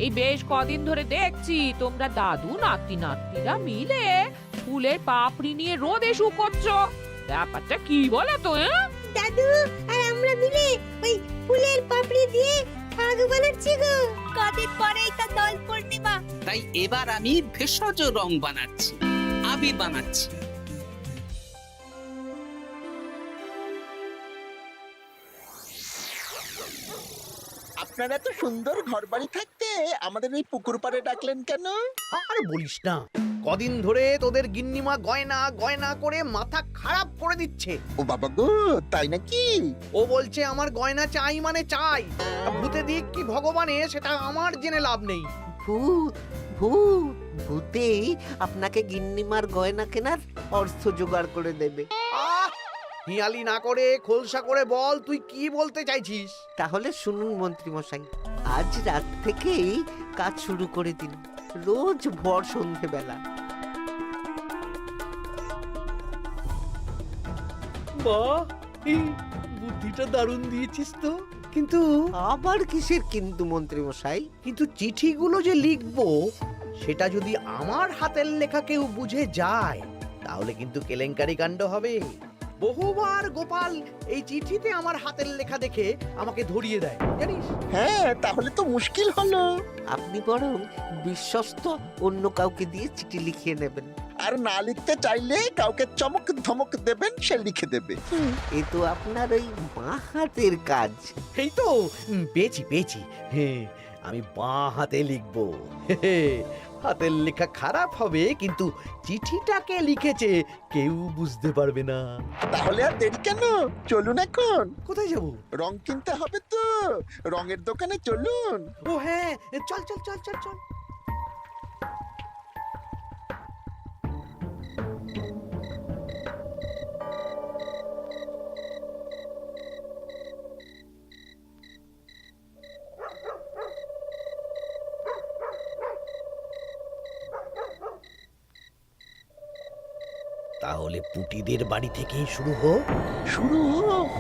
এই বেশ কদিন ধরে দেখছি তোমরা দাদু নাতি নাতনিরা মিলে ফুলের পাপড়ি নিয়ে রোদে শুকোচ্ছ। ব্যাপারটা কি বলো তো? দাদু আর আমরা মিলে ওই ফুলের পাপড়ি দিয়ে শাক বানাচ্ছি গো। কদিন পরেই তো দোল পূর্ণিমা, তাই এবার আমি ভেষজ রং বানাচ্ছি, আবির বানাচ্ছি। আপনারা এত সুন্দর ঘরবাড়ি থাকতে আমাদের এই পুকুর পাড়ে ডাকলেন কেন? আর বলিস না, কদিন ধরে তোদের গিন্নিমা গয়না গয়না করে মাথা খারাপ করে দিচ্ছে। ও বাবা গো, তাই নাকি? ও বলছে আমার গয়না চাই মানে চাই, ভূতে দিক কি ভগবানে সেটা আমার জেনে লাভ নেই। ভূত ভূত ভূতেই আপনাকে গিন্নিমার গয়না কেনার অর্থ জোগাড় করে দেবে। আহ, হিয়ালি না করে খোলসা করে বল তুই কি বলতে চাইছিস। তাহলে শুনুন মন্ত্রী মশাই, আজ রাত থেকেই কাজ শুরু করে দিন, রোজ ভর সন্ধেবেলা। বাহ, এই বুদ্ধিটা দারুণ দিয়েছিস তো। কিন্তু আবার কিসের কিন্তু মন্ত্রী মশাই? কিন্তু চিঠিগুলো যে লিখবো সেটা যদি আমার হাতের লেখা কেউ বুঝে যায় তাহলে কিন্তু কেলেঙ্কারি কাণ্ড হবে। বহুবার গোপাল এই চিঠিতে আমার হাতের লেখা দেখে আমাকে ধরিয়ে দেয় জানিস। হ্যাঁ, তাহলে তো মুশকিল হলো। আপনি বরং বিশ্বস্ত অন্য কাউকে দিয়ে চিঠি লিখিয়ে নেবেন। আর না লিখতে চাইলে কাউকে চমক ধমক দেবেন, সে লিখে দেবে। এ তো আপনার ওই বাঁ হাতের কাজ। এই তো পেয়েছি পেয়েছি, হ্যাঁ আমি বাঁ হাতে লিখবো। হাতের লেখা খারাপ হবে কিন্তু চিঠিটাকে লিখেছে কেউ বুঝতে পারবে না। তাহলে আর দেরি কেন, চলুন এখন। কোথায় যাব? রং কিনতে হবে তো, রঙের দোকানে চলুন। ও হ্যাঁ, চল চল চল চল চল। তাহলে পুটিদের বাড়ি থেকেই শুরু হোক। শুরু হোক।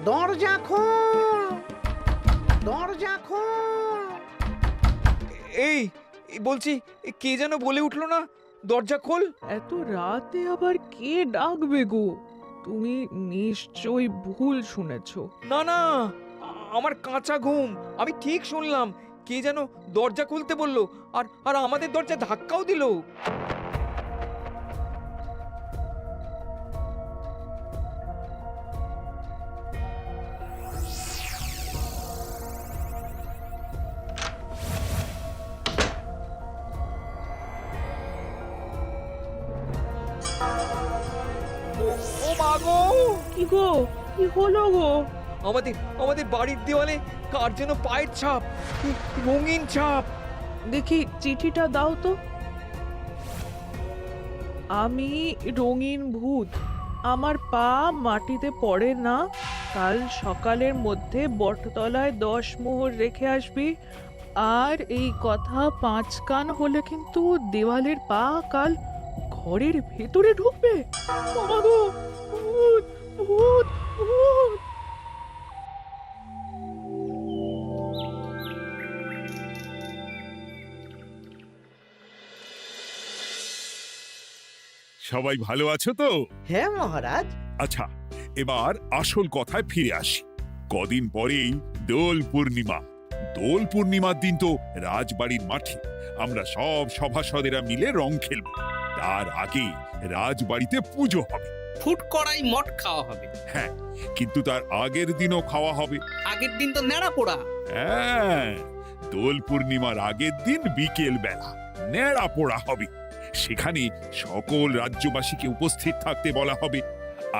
দরজা খোল, দরজা খোল। এই বলছি, কে যেন বলে উঠলো না, দরজা খোল। এত রাতে আবার কে ডাকবে গো? তুমি নিশ্চয়ই ভুল শুনেছো। না না, আমার কাঁচা ঘুম, আমি ঠিক শুনলাম। কে যেন দরজা খুলতে বললো, আর আর আমাদের দরজা ধাক্কাও দিল। ও মা গো! কি গো, কি হলো গো? আমাদের আমাদের বাড়ির দেওয়ালে কার যেন পায়ের ছাপ, রঙিন ছাপ। দেখি চিঠিটা দাও তো। আমি রঙিন ভূত, আমার পা মাটিতে পড়ে না। কাল সকালের মধ্যে বটতলায় 10 মোহর রেখে আসবি। আর এই কথা 5 কান হলে কিন্তু দেওয়ালের পা কাল ঘরের ভেতরে ঢুকবে। ও মা গো, ভূত ভূত ভূত! সবাই ভালো আছো তো? হ্যাঁ মহারাজ। আচ্ছা, এবার আসল কথায় ফিরে আসি। কদিন পরেই দোল পূর্ণিমা। দোল পূর্ণিমার দিন তো রাজবাড়ির মাঠে আমরা সব সভাসদেরা মিলে রং খেলব। তার আগে রাজবাড়িতে পুজো হবে। ফুট কড়াই মট খাওয়া হবে। হ্যাঁ, কিন্তু তার আগের দিনও খাওয়া হবে। আগের দিন তো নেড়া পোড়া। হ্যাঁ, দোল পূর্ণিমার আগের দিন বিকেল বেলা নেড়া পোড়া হবে। সেখানে সকল রাজ্যবাসীকে উপস্থিত থাকতে বলা হবে।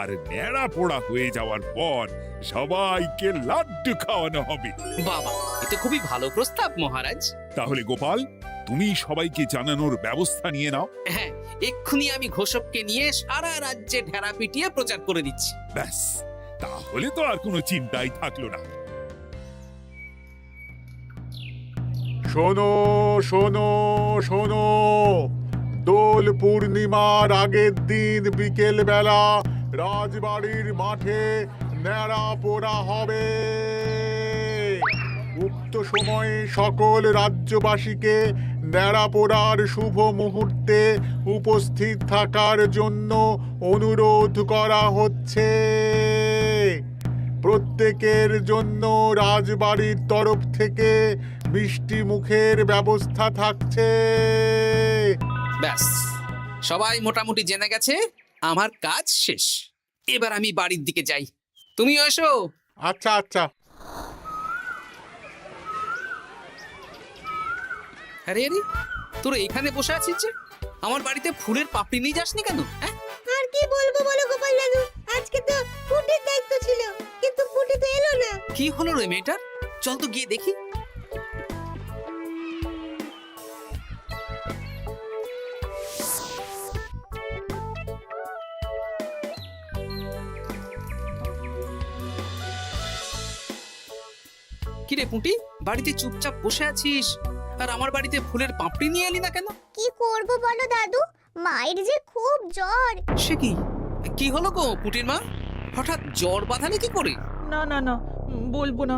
আর নেড়া পোড়া হয়ে যাওয়ার পর সবাইকে লাড্ডু খাওয়ানো হবে। বাবা, এটা খুবই ভালো প্রস্তাব মহারাজ। তাহলে গোপাল, তুমি সবাইকে জানানোর ব্যবস্থা নিয়ে নাও। হ্যাঁ, এক্ষুনি আমি ঘোষককে নিয়ে সারা রাজ্যে ঢেরা পিটিয়ে প্রচার করে দিচ্ছি। ব্যাস, তাহলে তো আর কোনো চিন্তাই থাকলো না। শোনো শোনো শোনো, দোল দোল পূর্ণিমার আগের দিন বিকেল বেলা রাজবাড়ির মাঠে ন্যাড়া পোড়া হবে। উক্ত সময়ে সকল রাজ্যবাসীকে ন্যাড়া পোড়ার শুভ মুহূর্তে উপস্থিত থাকার জন্য অনুরোধ করা হচ্ছে। প্রত্যেকের জন্য রাজবাড়ির তরফ থেকে মিষ্টি মুখের ব্যবস্থা থাকছে। ব্যাস, সবাই মোটামুটি জেনে গেছে আমার কাজ শেষ। এবার আমি বাড়ির দিকে যাই, তুমিও এসো। আচ্ছা আচ্ছা। আরে আরে, তোরা এখানে বসে আছিস যে? আমার বাড়িতে ফুলের পাপড়ি নিয়ে যাসনি কেন? হ্যাঁ, আর কি বলবো বলো গোপাল দাদু, আজকে তো ফুটির দায়িত্ব ছিল, কিন্তু ফুটি তো এলো না। কি হলো রে মেয়েটার? চল তো গিয়ে দেখি। কিরে পুঁটি, বাড়িতে চুপচাপ বসে আছিস আর আমার বাড়িতে ফুলের পাপড়ি নিয়ে এলি না কেন? কি করব বলো দাদু, মায়ের যে খুব জ্বর। সে কি, কি হলো গো পুঁটির মা? হঠাৎ জ্বর বাঁধালে কি করে? না না না, বলবো না,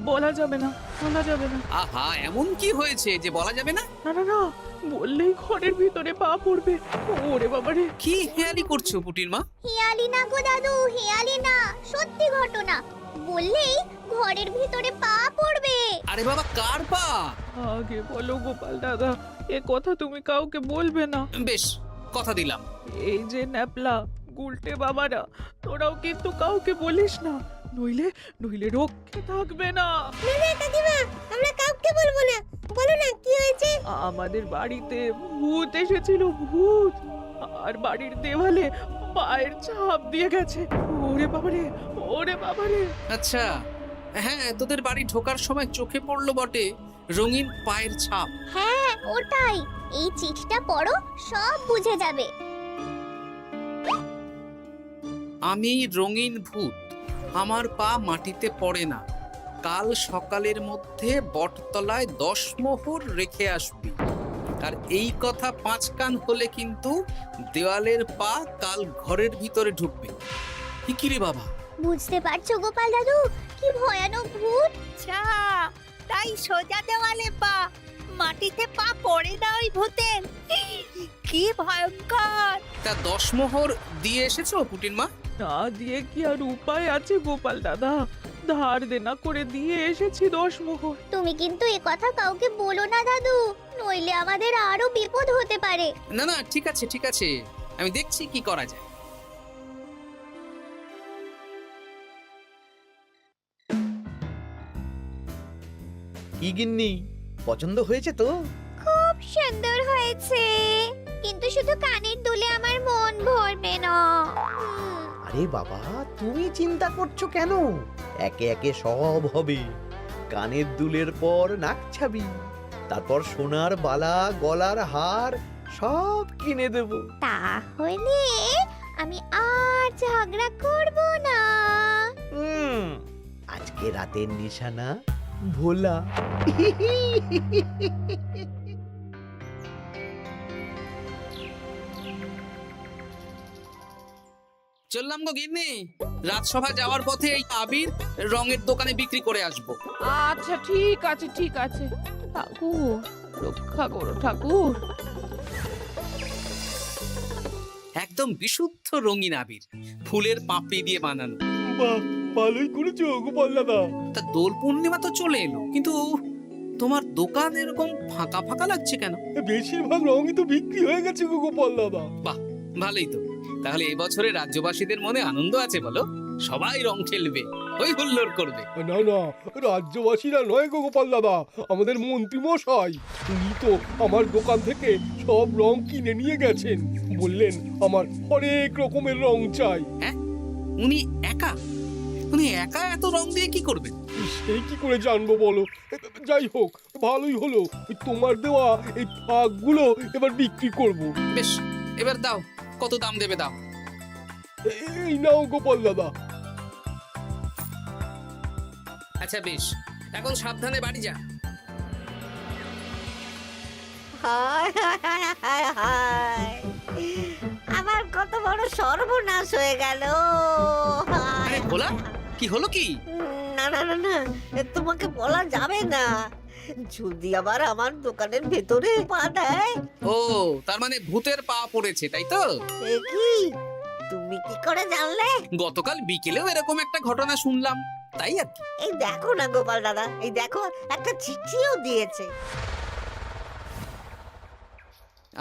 বলা যাবে না, বলা যাবে না। আহা, এমন কি হয়েছে যে বলা যাবে না? না না না, বললেই ঘরের ভিতরে পা পড়বে। ওরে বাবারে! কি হেয়ালি করছো পুঁটির মা? হেয়ালি না গো দাদু, হেয়ালি না, সত্যি ঘটনা। বললেই ঘরের ভিতরে পা পড়বে। আরে বাবা, কার পা? আগে বলো গোপাল দাদা, এ কথা তুমি কাউকে বলবে না। বেশ, কথা দিলাম। এই যে ন্যাপলা গুলটে বাবারা, তোরাও কিন্তু কাউকে বলিস না, নইলে নইলে রক্ষে থাকবে না। না না কাকিমা, আমরা কাউকে বলবো না। বলো না কি হয়েছে? আমাদের বাড়িতে ভূত এসেছিল, ভূত, আর বাড়ির দেওয়ালে পায়ের ছাপ দিয়ে গেছে। ওরে বাবারে, ওরে বাবারে! আচ্ছা, হ্যাঁ, তোদের বাড়ি ঢোকার সময় চোখে পড়লো বটে রঙিন পায়ের ছাপ। হ্যাঁ ওটাই, এই চিঠিটা পড়ো, সব বুঝে যাবে। আমি রঙিন ভূত, আমার পা মাটিতে পড়ে না, কাল সকালের মধ্যে বটতলায় 10 মোহর রেখে আসবি। আর এই কথা 5 কান হলে কিন্তু দেওয়ালের পা কাল ঘরের ভিতরে ঢুকবে। কি রে বাবা? বুঝতে পারছো গোপাল দাদু, কি ভয়ানক ভূত। আচ্ছা, তাই সোজা দেওয়ালে পা, মাটিতে পা পড়ে না ওই ভূতের। কি ভয়ঙ্কর! তা 10 মোহর দিয়ে এসেছো পুটির মা? না দিয়ে কি আর উপায় আছে গোপাল দাদা? ধার দেনা করে দিয়ে এসেছি 10 মোহর। তুমি কিন্তু এ কথা কাউকে বলো না দাদু, নইলে আমাদের আরো বিপদ হতে পারে। না না, ঠিক আছে ঠিক আছে, আমি দেখছি কি করা যায়। কি গিন্নি, পছন্দ হয়েছে তো? খুব সুন্দর হয়েছে, কিন্তু শুধু কানের দুলে আমার মন ভরবে না। আরে বাবা, তুমি চিন্তা করছো কেন? একে একে সব হবে। কানের দুলের পর নাক ছাবি, তারপর সোনার বালা, গলার হার সব কিনে দেব। তাহলে আমি আর ঝগড়া করব না। আজকে রাতের নিশানা ভোলা। চললাম গো গিন্নি, রাজসভা যাওয়ার পথে এই আবির রঙের দোকানে বিক্রি করে আসবো। আচ্ছা ঠিক আছে, ঠিক আছে। ঠাকুর রক্ষা করো ঠাকুর। একদম বিশুদ্ধ রঙিন আবির, ফুলের পাপড়ি দিয়ে বানানো। বাহ, ভালোই করেছো গোপাল দাদা। তা দোল পূর্ণিমা তো চলে এলো, কিন্তু তোমার দোকান এরকম ফাঁকা ফাঁকা লাগছে কেন? বেশিরভাগ রঙই তো বিক্রি হয়ে গেছে গো গোপাল দাদা। বাহ, ভালোই তো। তাহলে এবছরে রাজ্যবাসীদের মনে আনন্দ আছে বলো? সবাই রং খেলবে, হই হুল্লোড় করবে। না না, রাজ্যবাসীরা নয় গো গোপাল দাদা, আমাদের মন্ত্রী মশাই, উনি তো আমার দোকান থেকে সব রং কিনে নিয়ে গেছেন। বললেন আমার অনেক রকমের রং চাই। হ্যাঁ, উনি একা? উনি একা এত রং দিয়ে কি করবেন? সেই কি করে জানবো বলো? যাই হোক, ভালোই হলো, তোমার দেওয়া এই ফাঁকগুলো এবার বিক্রি করব। বেশ, এবার দাও, কত দাম দেবে দাও। এই নাও গোপাল দাদা। আচ্ছা বেশ, এখন সাবধানে বাড়ি যা। হায় হায় হায় হায় হায়। সর্বনাশ হয়ে গেল। আরে ভোলা, কি হলো কি? না না না না, তোমাকে বলা যাবে না। যদি আবার আমার দোকানের ভেতরে পা দেয়। ও, তার মানে ভূতের পা পড়েছে, তাই তো? এ কি, তুমি কি করে জানলে? গতকাল বিকেলেও এরকম একটা ঘটনা শুনলাম, তাই আর কি। এই দেখো না গোপাল দাদা, এই দেখো একটা চিঠিও দিয়েছে।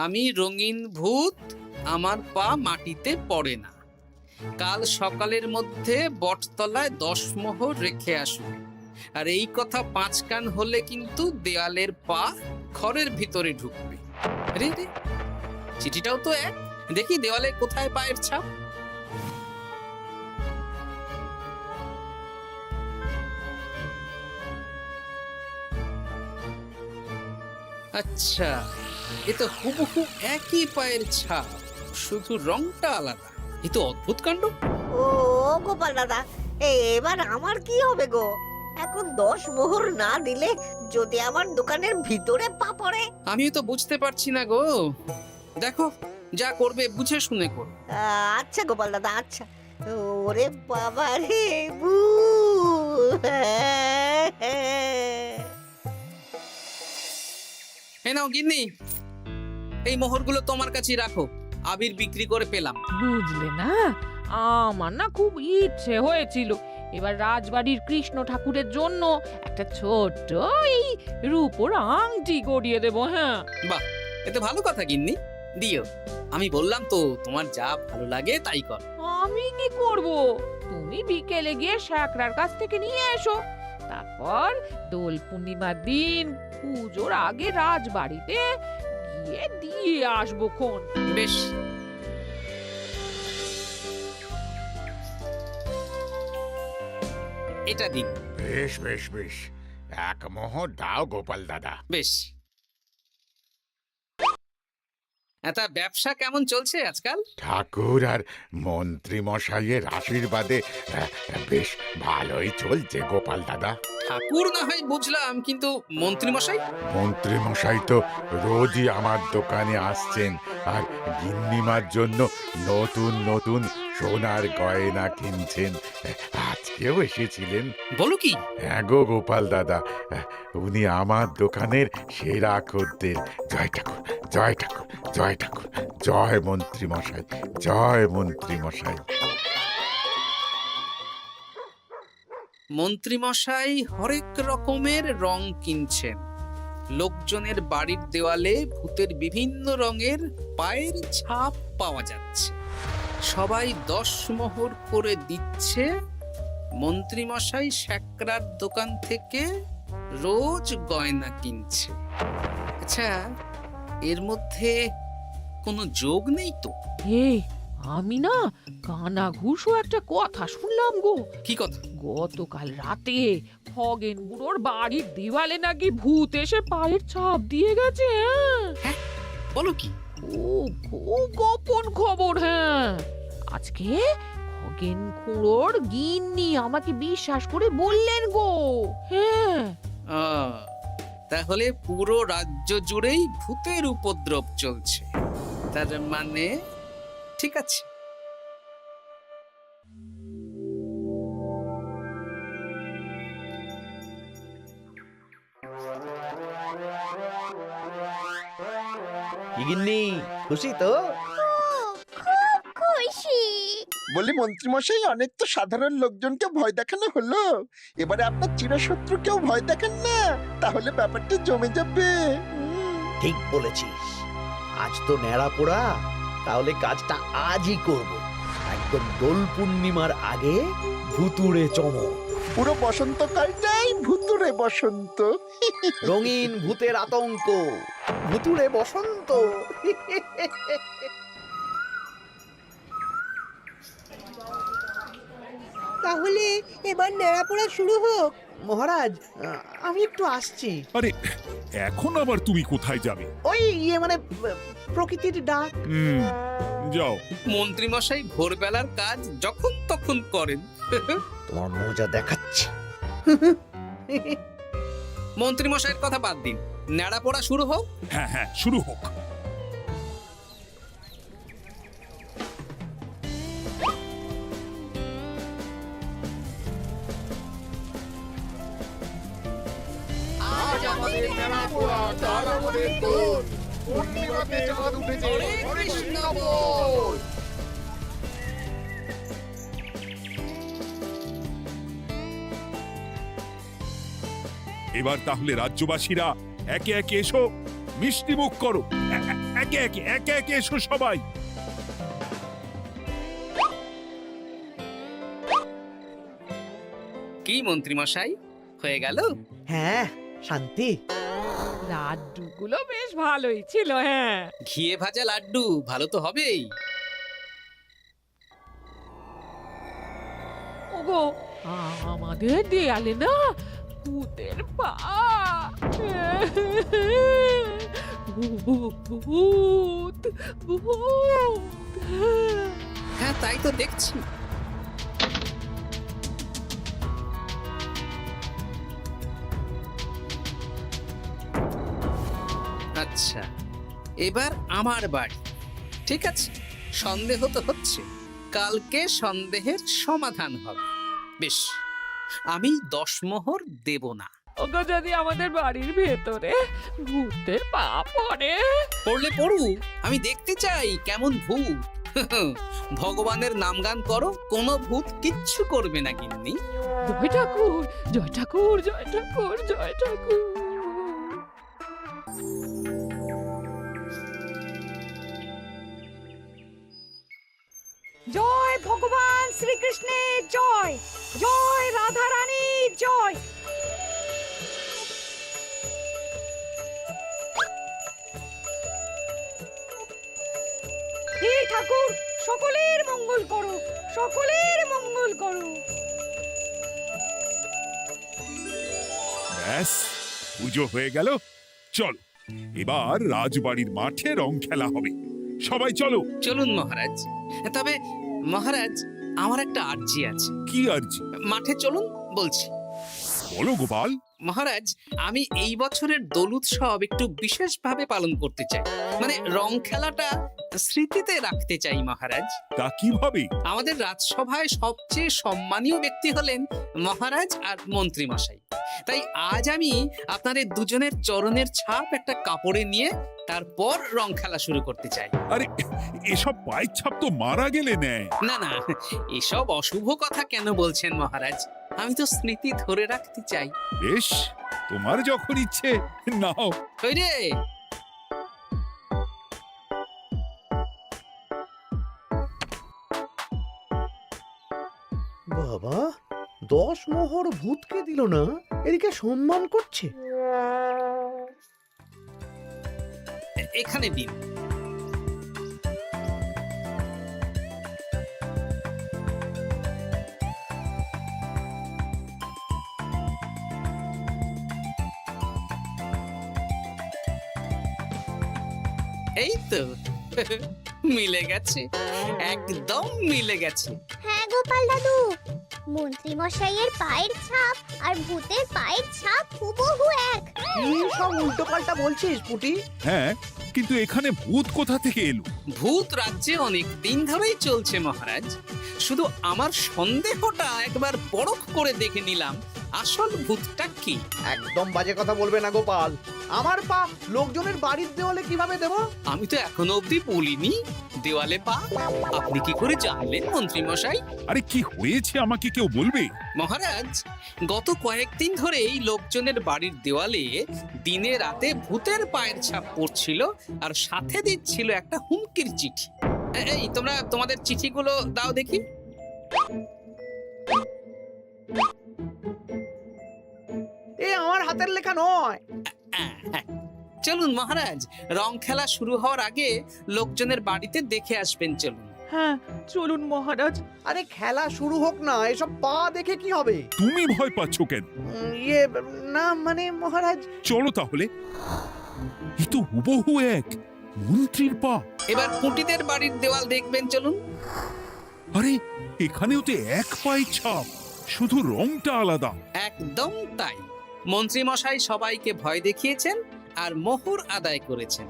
আমি রঙিন ভূত, আমার পা মাটিতে পড়ে না। কাল সকালের মধ্যে বটতলায় 10 মোহর রেখে আসবে। আর এই কথা 5 কান হলে কিন্তু দেয়ালের পা ঘরের ভিতরে ঢুকবে। রে রে, চিঠিটাও তো এক। দেখি দেওয়ালে কোথায় পায়ের ছাপ। আচ্ছা, এ তো হুবহু একই পায়ের ছাপ, শুধু রংটা আলাদা। এ তো অদ্ভুত কাণ্ড। ও গোপাল দাদা, এবার আমার কি হবে গো? এখন 10 মোহর না দিলে যদি আমার দোকানের ভিতরে পা পড়ে? আমিও তো বুঝতে পারছি না গো। দেখো, যা করবে বুঝে শুনে করো। আচ্ছা গোপাল দাদা, আচ্ছা। ওরে বাবা রে, এই নাও গিন্নি, এই মোহরগুলো তোমার কাছেই রাখো। আবির বিক্রি করে পেলাম। বুঝলে না, আমার না খুব ইচ্ছে হয়েছিল এবার রাজবাড়ির কৃষ্ণ ঠাকুরের জন্য একটা ছোট্ট এই রূপোর আংটি গড়িয়ে দেবো। হ্যাঁ, বাহ, এতে ভালো কথা গিন্নি, দিও। আমি বললাম তো, তোমার যা ভালো লাগে তাই কর। আমি কি করব? তুমি বিকেলে গিয়ে শ্যাকরার কাছ থেকে নিয়ে এসো, তারপর দোল পূর্ণিমার দিন পুজোর আগে রাজবাড়িতে গিয়ে দিয়ে আসবো খন। বেশ, এটা দিন। বেশ বেশ বেশ, 1 মোহর দাও গোপাল দাদা। বেশ। এটা ব্যবসা কেমন চলছে আজকাল? ঠাকুর আর মন্ত্রী মশাইয়ের আশীর্বাদে বেশ ভালোই চলছে গোপাল দাদা। ঠাকুর না হয় বুঝলাম, কিন্তু মন্ত্রী মশাই? মন্ত্রী মশাই তো রোজই আমার দোকানে আসছেন আর গিন্নিমার জন্য নতুন নতুন সোনার গয়না কিনছেন। আজকেও এসেছিলেন। বলো কি? হ্যাঁ গো গোপাল দাদা, উনি আমার দোকানের সেরা খদ্দের। জয় ঠাকুর, জয় ঠাকুর, জয় ঠাকুর, জয় মন্ত্রী মশাই, জয় মন্ত্রী মশাই। মন্ত্রী মশাই হরেক রকমের রং কিনছেন। লোকজনের বাড়ির দেওয়ালে ভূতের বিভিন্ন রঙের পায়ের ছাপ পাওয়া যাচ্ছে। সবাই 10 মোহর করে দিচ্ছে। মন্ত্রী মশাই শ্যাকরার দোকান থেকে রোজ গয়না কিনছে। আচ্ছা, এর মধ্যে কোনো যোগ নেই তো? এই, আমি না কানা ঘুষো একটা কথা শুনলাম গো। কি কথা? গতকাল রাতে খগেন বুড়োর বাড়ির দেওয়ালে নাকি ভূত এসে পায়ের ছাপ দিয়ে গেছে। হ্যাঁ, বলো কি? ও খুব গোপন খবর। হ্যাঁ, আজকে খগেন খুড়োর গিন্নি আমাকে বিশ্বাস করে বললেন গো। হ্যাঁ, তাহলে পুরো রাজ্য জুড়েই ভূতের উপদ্রব চলছে। তার মানে ঠিক আছে। কি গিন্নি, খুশি তো? খুব খুশি। বলি মন্ত্রী মশাই, অনেক তো সাধারণ লোকজনকে ভয় দেখানো হলো, এবারে আপনার চিরশত্রুকেও ভয় দেখান না, তাহলে ব্যাপারটা জমে যাবে। ঠিক বলেছিস, আজ তো ন্যাড়া পোড়া, তাহলে কাজটা আজই করব। একদম দোল পূর্ণিমার আগে ভুতুড়ে চমক। পুরো বসন্তকালটাই ভুতুরে বসন্ত। রঙিন ভূতের আতঙ্ক, ভুতুড়ে বসন্ত। তাহলে এবার নেড়াপোড়া শুরু হোক। মহারাজ, আমি একটু আসছি। আরে, এখন আবার তুমি কোথায় যাবে? ওই মানে প্রকৃতির ডাক। যাও। মন্ত্রী মশাই ভোরবেলার কাজ যখন তখন করেন। তোমার মজা দেখাচ্ছি। মন্ত্রী মশাইয়ের কথা বাদ দিন, ন্যাড়া পড়া শুরু হোক। হ্যাঁ হ্যাঁ, শুরু হোক। আমাদের মেলা পোড়া, কাল আমাদের দোল। পূর্ণিমাতে চাঁদ উঠেছে, হরে হরে কৃষ্ণ কৃষ্ণ বল। বল। এবার তাহলে রাজ্যবাসীরা একে একে এসো, মিষ্টি মুখ করো। একে একে এসো সবাই। কি মন্ত্রী মশাই, হয়ে গেল? হ্যাঁ, শান্তি। লাড্ডুগুলো বেশ ভালোই ছিল, হ্যাঁ। ঘিয়ে ভাজা লাড্ডু ভালো তো হবেই। ওগো, আমাদের দেয়ালে না ভূতের পা। ভূত ভূত। হ্যাঁ, তাই তো দেখছি। আচ্ছা, এবার আমার বাড়ি। ঠিক আছে, সন্দেহ তো হচ্ছে, কালকে সন্দেহের সমাধান হবে। বেশ, আমি 10 মোহর দেব না। ওগো, যদি আমাদের বাড়ির ভেতরে ভূতের পা পড়ে? পড়লে পড়ুক, আমি দেখতে চাই কেমন ভূত। ভগবানের নামগান করো, কোনো ভূত কিচ্ছু করবে না গিন্নি। জয় ঠাকুর, জয় ঠাকুর, জয় ঠাকুর, জয় ঠাকুর। জয় ভগবান শ্রীকৃষ্ণের জয়, জয় রাধা রানীর জয়। হে ঠাকুর, সকলের মঙ্গল করো, সকলের মঙ্গল করো। ব্যাস, পুজো হয়ে গেল। চলো, এবার রাজবাড়ির মাঠে রং খেলা হবে। সবাই চলো। চলুন মহারাজ। তবে মহারাজ, আমার একটা আর্জি আছে। কি আরজি? মাঠে চলুন বলছি। বলো গোপাল। মহারাজ, আমি এই বছরের দোল উৎসব একটু বিশেষভাবে পালন করতে চাই। মানে রং খেলাটা স্মৃতিতে রাখতে চাই মহারাজ। তা কিভাবে? আমাদের রাজসভায় সবচেয়ে সম্মানীয় ব্যক্তি হলেন মহারাজ আর মন্ত্রী মশাই। তাই আজ আমি আপনাদের দুজনের চরণের ছাপ একটা কাপড়ে নিয়ে তারপর রং খেলা শুরু করতে চাই। আরে, এসব পায়ের ছাপ তো মারা গেলে নেয়। না না, এসব অশুভ কথা কেন বলছেন মহারাজ? আমি তো স্মৃতি ধরে রাখতে চাই। বেশ, তোমার যখন ইচ্ছে নাও। ওই রে, বাবা, 10 মোহর ভূতকে দিল না, এদিকে সম্মান করছে। এখানে দিন। এই তো মিলে গেছে, একদম মিলে গেছে। হ্যাঁ গোপাল দাদু, মন্ত্রী মশাইয়ের পায়ের ছাপ আর ভূতের পায়ের ছাপ হুবহু এক। কি সব উল্টো পাল্টা বলছিস পুটি? হ্যাঁ, কিন্তু এখানে ভূত কোথা থেকে এলো? ভূত রাজ্যে অনেক দিন ধরেই চলছে মহারাজ। শুধু আমার সন্দেহটা একবার পরখ করে দেখে নিলাম, আসল ভূতটা কি। একদম বাজে কথা বলবে না গোপাল। আমার পা লোকজনের বাড়ির দেওয়ালে কিভাবে দেব? আমি তো এখনো অবধি বলিনি দেওয়ালে পা। আপনি কি করে জানলেন মন্ত্রী মশাই? আরে, কি হয়েছে আমাকে কেউ বলবে? মহারাজ, গত কয়েকদিন ধরেই লোকজনের বাড়ির দেওয়ালে দিনে রাতে ভূতের পায়ের ছাপ পড়ছিল, আর সাথে দিচ্ছিল একটা হুমকির চিঠি। এই তোমরা তোমাদের চিঠিগুলো দাও দেখি। এ আমার হাতের লেখা নয়। চলুন মহারাজ, রং খেলা শুরু হওয়ার আগে লোকজনের বাড়িতে দেখে আসবেন। চলুন। হ্যাঁ, চলুন মহারাজ। আরে খেলা শুরু হোক না, এসব পা দেখে কি হবে? তুমি ভয় পাচ্ছ কেন? ইয়ে, না মানে মহারাজ। চলো তাহলে। এ তো হুবহু এক মন্ত্রীর পা। এবার পুঁটিদের বাড়ির দেওয়াল দেখবেন। চলুন। আরে, এখানেও তো এক পায়ের ছাপ, শুধু রংটা আলাদা। একদম তাই। মন্ত্রী মশাই সবাইকে ভয় দেখিয়েছেন আর মোহর আদায় করেছেন।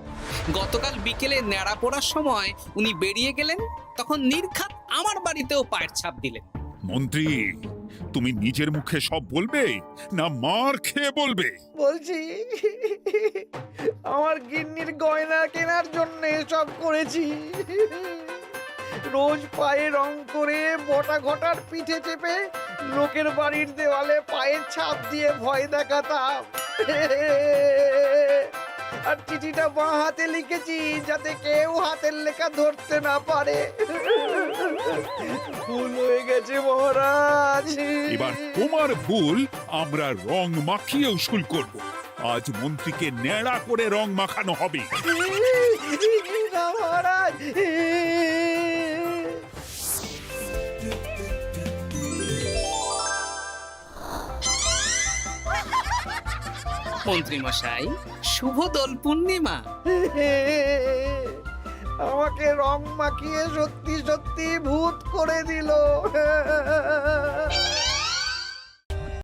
গতকাল বিকেলে ন্যাড়া পড়ার সময় উনি বেরিয়ে গেলেন, তখন নির্ঘাত আমার বাড়িতেও পায়ের ছাপ দিলেন। মন্ত্রী, তুমি নিজের মুখে সব বলবে না মার খেয়ে বলবে? বলছি, আমার গিন্নির গয়না কেনার জন্য সব করেছি। রোজ পায়ে রং করে বটা ঘটার পিঠে চেপে লোকের বাড়ির দেওয়ালে পায়ের ছাপ দিয়ে ভয় দেখাতাম। আর চিঠিটা বাঁ হাতে লিখেছি যাতে কেউ হাতের লেখা ধরতে না পারে। ভুল হয়ে গেছে মহারাজ। এবার তোমার ভুল আমরা রং মাখিয়ে উসুল করব। আজ মন্ত্রীকে ন্যাড়া করে রং মাখানো হবে। না মহারাজ। মন্ত্রী মশাই, শুভ দোল পূর্ণিমা। আমাকে রং মাখিয়ে সত্যি সত্যি ভূত করে দিল।